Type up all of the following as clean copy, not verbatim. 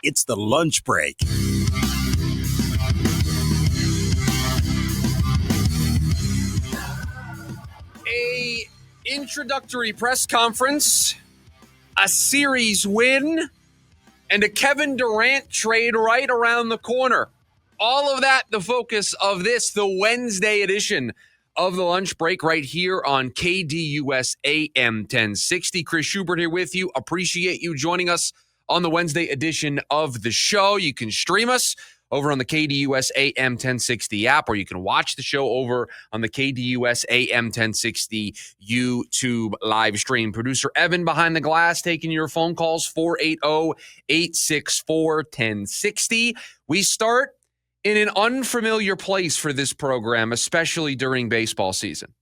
It's the lunch break. A introductory press conference, a series win, and a Kevin Durant trade right around the corner. All of that, the focus of this, the Wednesday edition of the lunch break right here on KDUS AM 1060. Chris Schubert here with you. Appreciate you joining us on the Wednesday edition of the show. You can stream us over on the KDUS AM 1060 app, or you can watch the show over on the KDUS AM 1060 YouTube live stream. Producer Evan behind the glass taking your phone calls, 480-864-1060. We start in an unfamiliar place for this program, especially during baseball season.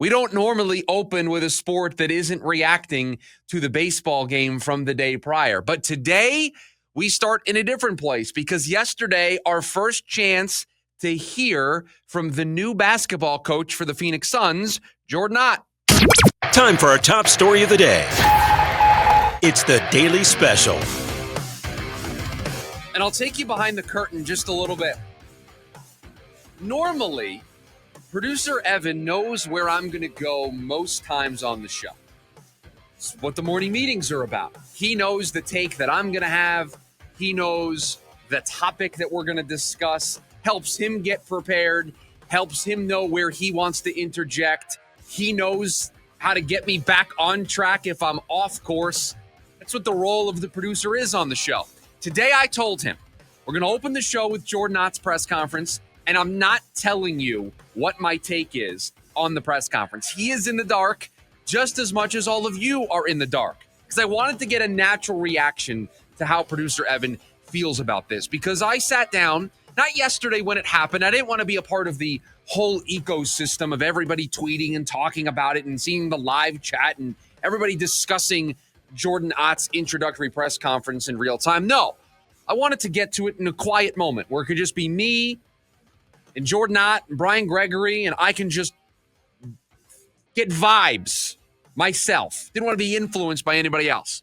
We don't normally open with a sport that isn't reacting to the baseball game from the day prior. But today, we start in a different place because yesterday, our first chance to hear from the new basketball coach for the Phoenix Suns, Jordan Ott. Time for our top story of the day. It's the Daily Special. And I'll take you behind the curtain just a little bit. Normally, producer Evan knows where I'm going to go most times on the show. It's what the morning meetings are about. He knows the take that I'm going to have. He knows the topic that we're going to discuss, helps him get prepared, helps him know where he wants to interject. He knows how to get me back on track if I'm off course. That's what the role of the producer is on the show. Today, I told him, we're going to open the show with Jordan Ott's press conference, and I'm not telling you what my take is on the press conference. He is in the dark just as much as all of you are in the dark, because I wanted to get a natural reaction to how producer Evan feels about this, because I sat down, not yesterday when it happened. I didn't want to be a part of the whole ecosystem of everybody tweeting and talking about it and seeing the live chat and everybody discussing Jordan Ott's introductory press conference in real time. No, I wanted to get to it in a quiet moment where it could just be me and Jordan Ott and Brian Gregory, and I can just get vibes myself. Didn't want to be influenced by anybody else.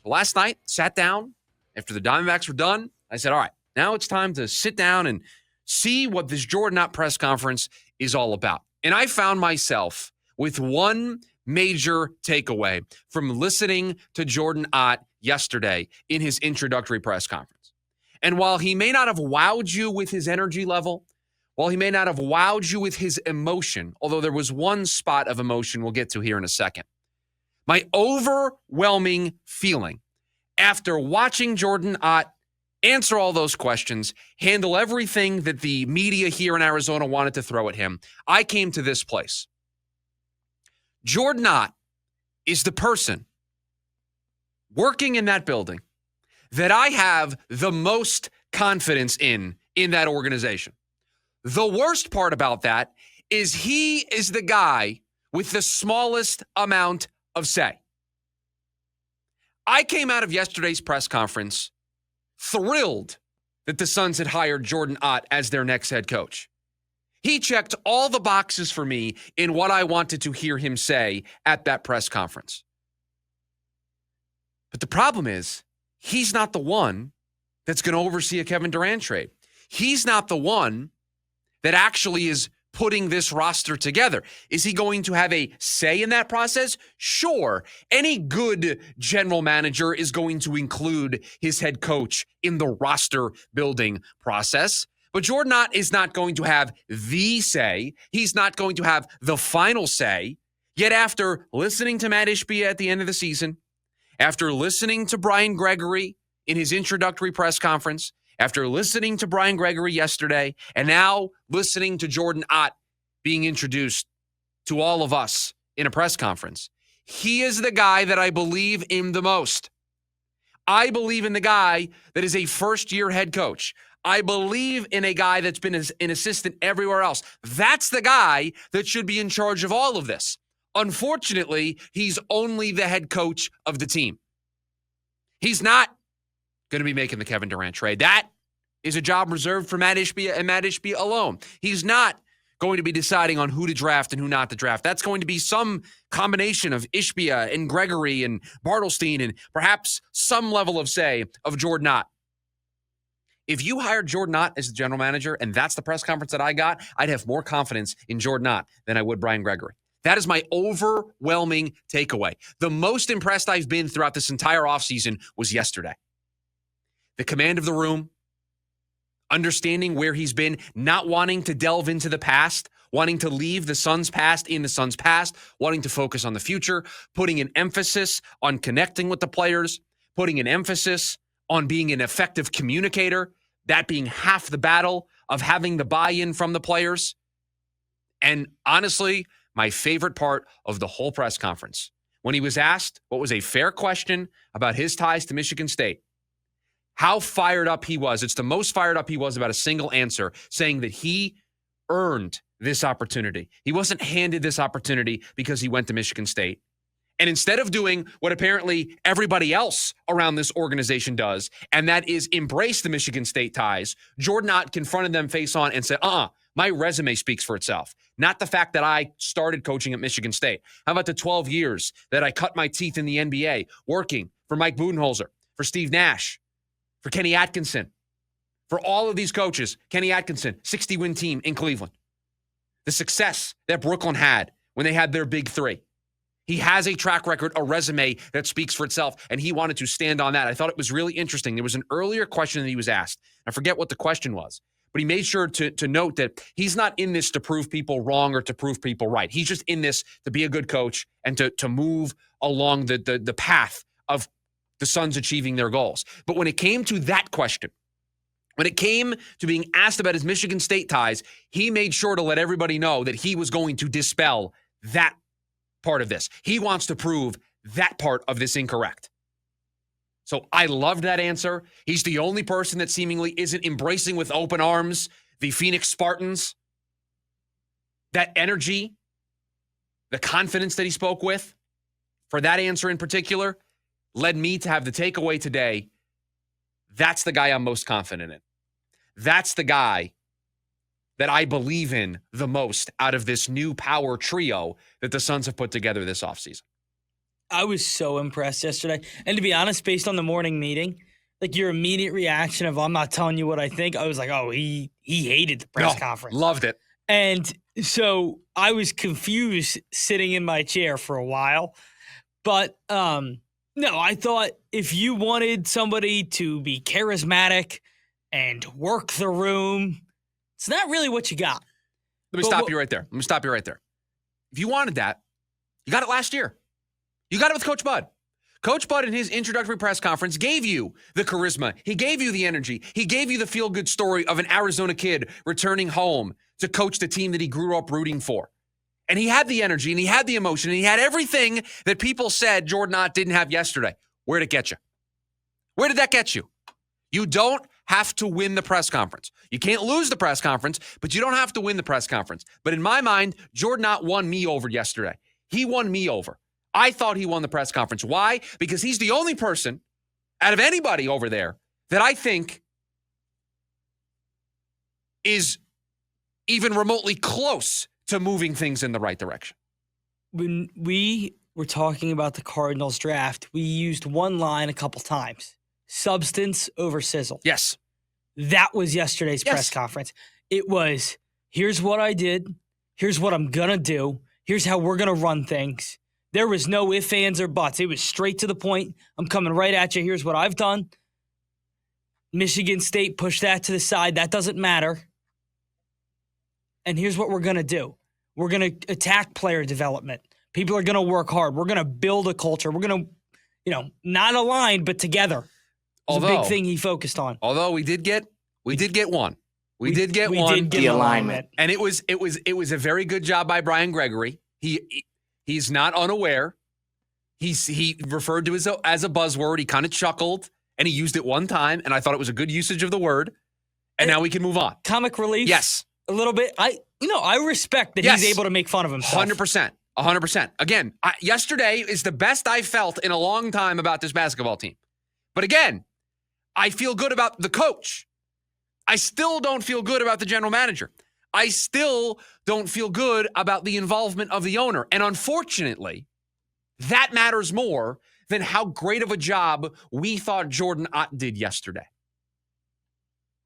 So last night, sat down after the Diamondbacks were done. I said, all right, now it's time to sit down and see what this Jordan Ott press conference is all about. And I found myself with one major takeaway from listening to Jordan Ott yesterday in his introductory press conference. And while he may not have wowed you with his energy level, while he may not have wowed you with his emotion, although there was one spot of emotion we'll get to here in a second, my overwhelming feeling after watching Jordan Ott answer all those questions, handle everything that the media here in Arizona wanted to throw at him, I came to this place. Jordan Ott is the person working in that building that I have the most confidence in that organization. The worst part about that is he is the guy with the smallest amount of say. I came out of yesterday's press conference thrilled that the Suns had hired Jordan Ott as their next head coach. He checked all the boxes for me in what I wanted to hear him say at that press conference. But the problem is, he's not the one that's going to oversee a Kevin Durant trade. He's not the one that actually is putting this roster together. Is he going to have a say in that process? Sure. Any good general manager is going to include his head coach in the roster building process. But Jordan Ott is not going to have the say. He's not going to have the final say. Yet after listening to Matt Ishbia at the end of the season, after listening to Brian Gregory in his introductory press conference, after listening to Brian Gregory yesterday, and now listening to Jordan Ott being introduced to all of us in a press conference, he is the guy that I believe in the most. I believe in the guy that is a first-year head coach. I believe in a guy that's been an assistant everywhere else. That's the guy that should be in charge of all of this. Unfortunately, he's only the head coach of the team. He's not going to be making the Kevin Durant trade. That is a job reserved for Matt Ishbia and Matt Ishbia alone. He's not going to be deciding on who to draft and who not to draft. That's going to be some combination of Ishbia and Gregory and Bartelstein and perhaps some level of say of Jordan Ott. If you hired Jordan Ott as the general manager and that's the press conference that I got, I'd have more confidence in Jordan Ott than I would Brian Gregory. That is my overwhelming takeaway. The most impressed I've been throughout this entire offseason was yesterday. The command of the room, understanding where he's been, not wanting to delve into the past, wanting to leave the Suns' past in the Suns' past, wanting to focus on the future, putting an emphasis on connecting with the players, putting an emphasis on being an effective communicator, that being half the battle of having the buy-in from the players. And honestly, my favorite part of the whole press conference, when he was asked what was a fair question about his ties to Michigan State, how fired up he was. It's the most fired up he was about a single answer, saying that he earned this opportunity. He wasn't handed this opportunity because he went to Michigan State. And instead of doing what apparently everybody else around this organization does, and that is embrace the Michigan State ties, Jordan Ott confronted them face on and said, my resume speaks for itself. Not the fact that I started coaching at Michigan State. How about the 12 years that I cut my teeth in the NBA, working for Mike Budenholzer, for Steve Nash, for Kenny Atkinson, for all of these coaches. Kenny Atkinson, 60-win team in Cleveland. The success that Brooklyn had when they had their big three. He has a track record, a resume that speaks for itself, and he wanted to stand on that. I thought it was really interesting. There was an earlier question that he was asked. I forget what the question was, but he made sure to note that he's not in this to prove people wrong or to prove people right. He's just in this to be a good coach and to move along the path of the Suns achieving their goals. But when it came to that question, when it came to being asked about his Michigan State ties, he made sure to let everybody know that he was going to dispel that part of this. He wants to prove that part of this incorrect. So I loved that answer. He's the only person that seemingly isn't embracing with open arms the Phoenix Spartans. That energy, the confidence that he spoke with for that answer in particular led me to have the takeaway today. That's the guy I'm most confident in. That's the guy that I believe in the most out of this new power trio that the Suns have put together this offseason. I was so impressed yesterday. And to be honest, based on the morning meeting, like your immediate reaction of I'm not telling you what I think, I was like, oh, he hated the press conference. Loved it. And so I was confused sitting in my chair for a while. But no, I thought if you wanted somebody to be charismatic and work the room, it's not really what you got. Let me stop you right there. If you wanted that, you got it last year. You got it with Coach Bud. Coach Bud in his introductory press conference gave you the charisma. He gave you the energy. He gave you the feel-good story of an Arizona kid returning home to coach the team that he grew up rooting for. And he had the energy, and he had the emotion, and he had everything that people said Jordan Ott didn't have yesterday. Where'd it get you? Where did that get you? You don't have to win the press conference. You can't lose the press conference, but you don't have to win the press conference. But in my mind, Jordan Ott won me over yesterday. He won me over. I thought he won the press conference. Why? Because he's the only person out of anybody over there that I think is even remotely close to moving things in the right direction. When we were talking about the Cardinals draft, we used one line a couple times. Substance over sizzle. Yes. That was yesterday's press conference. It was, here's what I did. Here's what I'm going to do. Here's how we're going to run things. There was no ifs, ands, or buts. It was straight to the point. I'm coming right at you. Here's what I've done. Michigan State pushed that to the side. That doesn't matter. And here's what we're going to do. We're going to attack player development. People are going to work hard. We're going to build a culture. We're going to, not aligned, but together. It's a big thing he focused on. Although we did get one. We did get the alignment. And it was a very good job by Brian Gregory. He's not unaware. He referred to it as a buzzword. He kind of chuckled and he used it one time, and I thought it was a good usage of the word. And now we can move on. Comic relief? Yes. A little bit. I respect that he's able to make fun of himself. 100%. Again, yesterday is the best I felt in a long time about this basketball team. But again, I feel good about the coach. I still don't feel good about the general manager. I still don't feel good about the involvement of the owner. And unfortunately, that matters more than how great of a job we thought Jordan Ott did yesterday.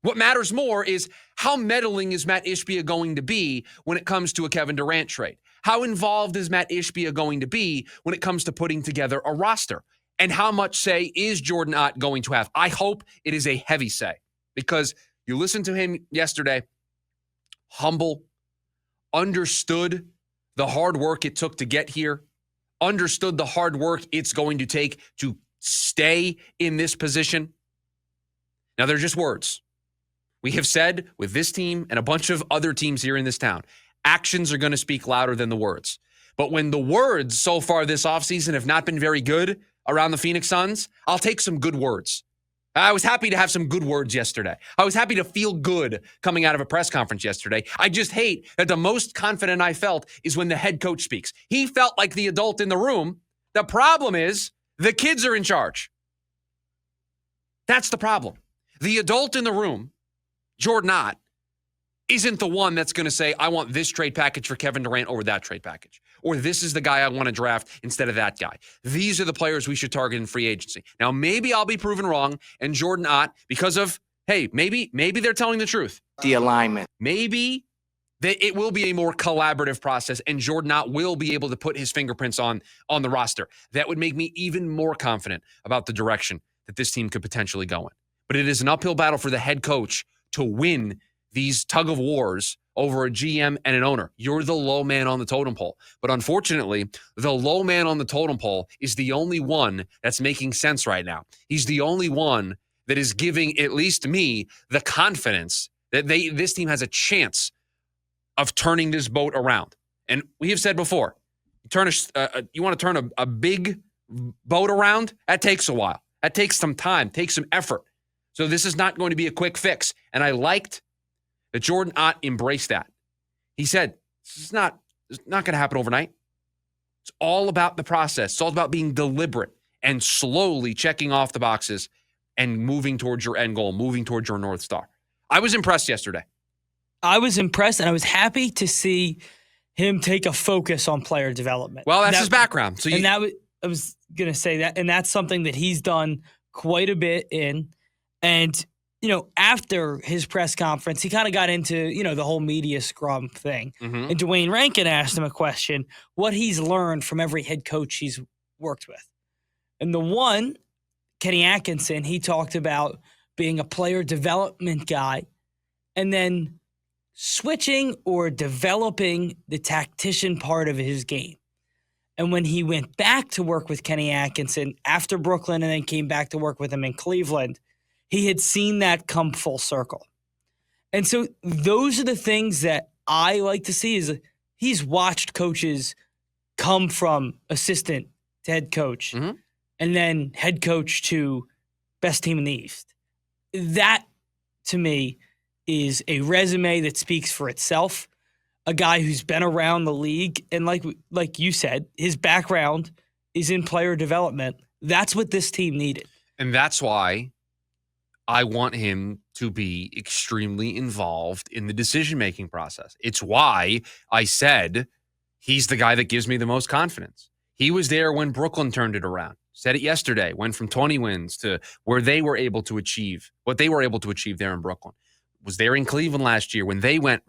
What matters more is how meddling is Matt Ishbia going to be when it comes to a Kevin Durant trade? How involved is Matt Ishbia going to be when it comes to putting together a roster? And how much say is Jordan Ott going to have? I hope it is a heavy say, because you listened to him yesterday, humble, understood the hard work it took to get here, understood the hard work it's going to take to stay in this position. Now, they're just words. We have said with this team and a bunch of other teams here in this town, actions are going to speak louder than the words. But when the words so far this offseason have not been very good around the Phoenix Suns, I'll take some good words. I was happy to have some good words yesterday. I was happy to feel good coming out of a press conference yesterday. I just hate that the most confident I felt is when the head coach speaks. He felt like the adult in the room. The problem is the kids are in charge. That's the problem. The adult in the room, Jordan Ott, isn't the one that's going to say, I want this trade package for Kevin Durant over that trade package. Or this is the guy I want to draft instead of that guy. These are the players we should target in free agency. Now, maybe I'll be proven wrong, and Jordan Ott, because of, hey, maybe they're telling the truth. The alignment. Maybe it will be a more collaborative process, and Jordan Ott will be able to put his fingerprints on the roster. That would make me even more confident about the direction that this team could potentially go in. But it is an uphill battle for the head coach to win these tug of wars over a GM and an owner. You're the low man on the totem pole. But unfortunately, the low man on the totem pole is the only one that's making sense right now. He's the only one that is giving, at least me, the confidence that this team has a chance of turning this boat around. And we have said before, you want to turn a big boat around? That takes a while. That takes some time, takes some effort. So this is not going to be a quick fix. And I liked that Jordan Ott embraced that. He said, it's not going to happen overnight. It's all about the process. It's all about being deliberate and slowly checking off the boxes and moving towards your end goal, moving towards your North Star. I was impressed yesterday. I was impressed, and I was happy to see him take a focus on player development. Well, that's his background. So I was going to say that, and that's something that he's done quite a bit in. And, after his press conference, he kind of got into, the whole media scrum thing. Mm-hmm. And Dwayne Rankin asked him a question, what he's learned from every head coach he's worked with. And the one, Kenny Atkinson, he talked about being a player development guy and then switching or developing the tactician part of his game. And when he went back to work with Kenny Atkinson after Brooklyn and then came back to work with him in Cleveland, he had seen that come full circle. And so those are the things that I like to see is he's watched coaches come from assistant to head coach and then head coach to best team in the East. That, to me, is a resume that speaks for itself. A guy who's been around the league, and like you said, his background is in player development. That's what this team needed. And that's why I want him to be extremely involved in the decision-making process. It's why I said he's the guy that gives me the most confidence. He was there when Brooklyn turned it around. Said it yesterday, went from 20 wins to where they were able to achieve, what they were able to achieve there in Brooklyn. Was there in Cleveland last year when they went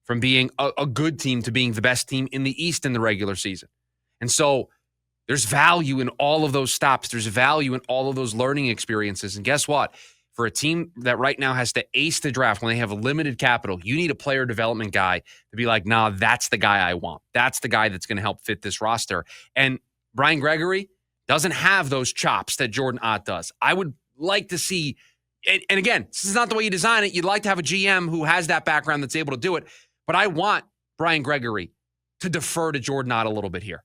from being a good team to being the best team in the East in the regular season. And so there's value in all of those stops. There's value in all of those learning experiences. And guess what? For a team that right now has to ace the draft when they have a limited capital, you need a player development guy to be like, nah, that's the guy I want. That's the guy that's going to help fit this roster. And Brian Gregory doesn't have those chops that Jordan Ott does. I would like to see, and again, this is not the way you design it. You'd like to have a GM who has that background that's able to do it. But I want Brian Gregory to defer to Jordan Ott a little bit here.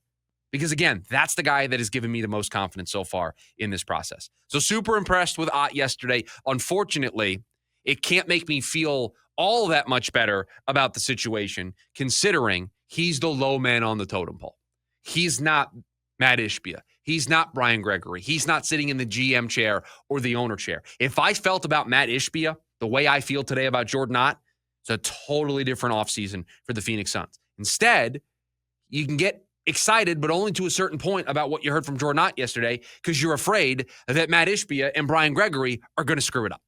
Because, again, that's the guy that has given me the most confidence so far in this process. So super impressed with Ott yesterday. Unfortunately, it can't make me feel all that much better about the situation, considering he's the low man on the totem pole. He's not Matt Ishbia. He's not Brian Gregory. He's not sitting in the GM chair or the owner chair. If I felt about Matt Ishbia the way I feel today about Jordan Ott, it's a totally different offseason for the Phoenix Suns. Instead, you can get excited, but only to a certain point about what you heard from Jordan Ott yesterday because you're afraid that Matt Ishbia and Brian Gregory are going to screw it up.